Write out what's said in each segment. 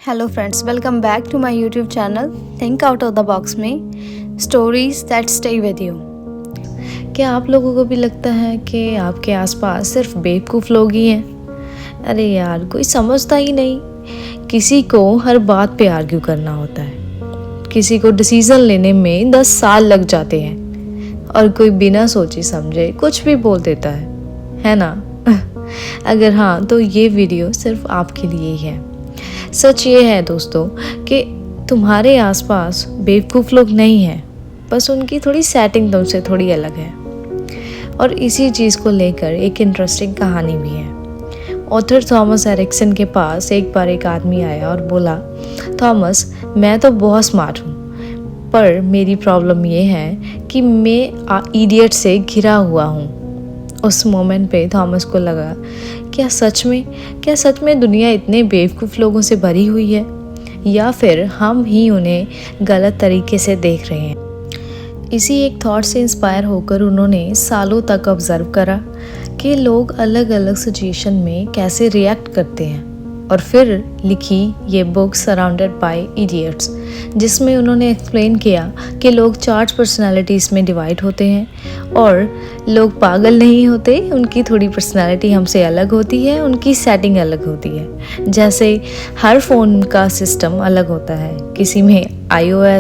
Hello friends, welcome back to my YouTube channel think out of the box में stories that stay with you. क्या आप लोगों को भी लगता है कि आपके आसपास सिर्फ बेवकूफ़ लोग ही हैं? अरे यार, कोई समझता ही नहीं। किसी को हर बात पे आर्ग्यू करना होता है, किसी को डिसीज़न लेने में 10 साल लग जाते हैं और कोई बिना सोचे समझे कुछ भी बोल देता है ना? अगर हाँ, तो ये वीडियो सिर्फ आपके लिए ही है। सच ये है दोस्तों कि तुम्हारे आसपास बेवकूफ़ लोग नहीं हैं, बस उनकी थोड़ी सेटिंग तुमसे थोड़ी अलग है। और इसी चीज़ को लेकर एक इंटरेस्टिंग कहानी भी है। ऑथर थॉमस एरिक्सन के पास एक बार एक आदमी आया और बोला, थॉमस, मैं तो बहुत स्मार्ट हूँ, पर मेरी प्रॉब्लम ये है कि मैं इडियट से घिरा हुआ हूँ। उस मोमेंट पे थॉमस को लगा, क्या सच में दुनिया इतने बेवकूफ़ लोगों से भरी हुई है, या फिर हम ही उन्हें गलत तरीके से देख रहे हैं। इसी एक थॉट से इंस्पायर होकर उन्होंने सालों तक ऑब्ज़र्व करा कि लोग अलग अलग सिचुएशन में कैसे रिएक्ट करते हैं, और फिर लिखी ये बुक सराउंडेड बाय इडियट्स, जिसमें उन्होंने एक्सप्लेन किया कि लोग 4 पर्सनालिटीज़ में डिवाइड होते हैं और लोग पागल नहीं होते, उनकी थोड़ी पर्सनालिटी हमसे अलग होती है, उनकी सेटिंग अलग होती है। जैसे हर फ़ोन का सिस्टम अलग होता है, किसी में iOS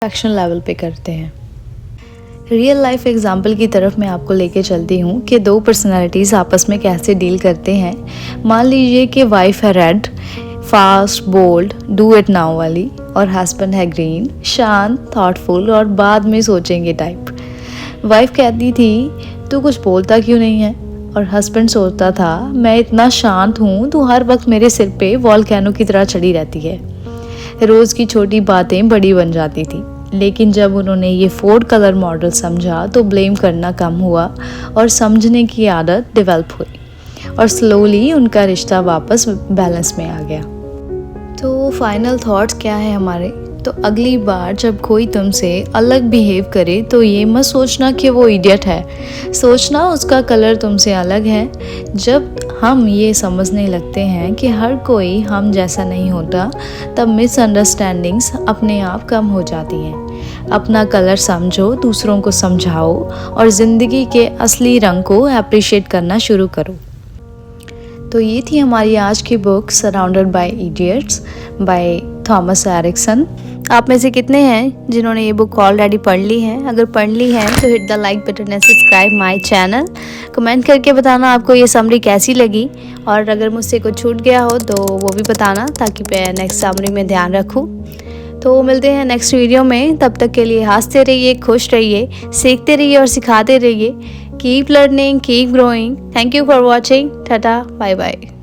एक्शन लेवल पे करते हैं। रियल लाइफ एग्जाम्पल की तरफ मैं आपको लेके चलती हूँ कि दो पर्सनालिटीज़ आपस में कैसे डील करते हैं। मान लीजिए कि वाइफ है red, fast, bold, do it now वाली, और हस्बैंड है ग्रीन, शांत, थॉटफुल और बाद में सोचेंगे टाइप। वाइफ कहती थी तू कुछ बोलता क्यों नहीं है, और हस्बैंड सोचता था मैं इतना शांत हूँ, तू हर वक्त मेरे सिर पे वॉल्केनो की तरह चढ़ी रहती है। रोज़ की छोटी बातें बड़ी बन जाती थी, लेकिन जब उन्होंने ये 4 कलर मॉडल समझा तो ब्लेम करना कम हुआ और समझने की आदत डेवलप हुई, और स्लोली उनका रिश्ता वापस बैलेंस में आ गया। तो फाइनल थॉट्स क्या है हमारे? तो अगली बार जब कोई तुमसे अलग बिहेव करे तो ये मत सोचना कि वो इडियट है, सोचना उसका कलर तुमसे अलग है। जब हम ये समझने लगते हैं कि हर कोई हम जैसा नहीं होता, तब मिसअंडरस्टैंडिंग्स अपने आप कम हो जाती हैं। अपना कलर समझो, दूसरों को समझाओ और ज़िंदगी के असली रंग को अप्रिशिएट करना शुरू करो। तो ये थी हमारी आज की book surrounded by idiots by Thomas Erikson. आप में से कितने हैं जिन्होंने ये बुक ऑलरेडी पढ़ ली है? अगर पढ़ ली है तो hit the like button and subscribe my channel. Comment करके बताना आपको ये समरी कैसी लगी, और अगर मुझसे कुछ छूट गया हो तो वो भी बताना, ताकि मैं नेक्स्ट समरी में ध्यान रखूँ। तो मिलते हैं नेक्स्ट वीडियो में। तब तक के लिए हंसते रहिए, खुश रहिए, सीखते रहिए और सिखाते रहिए। Keep learning, keep growing. Thank you for watching. Tata, bye bye.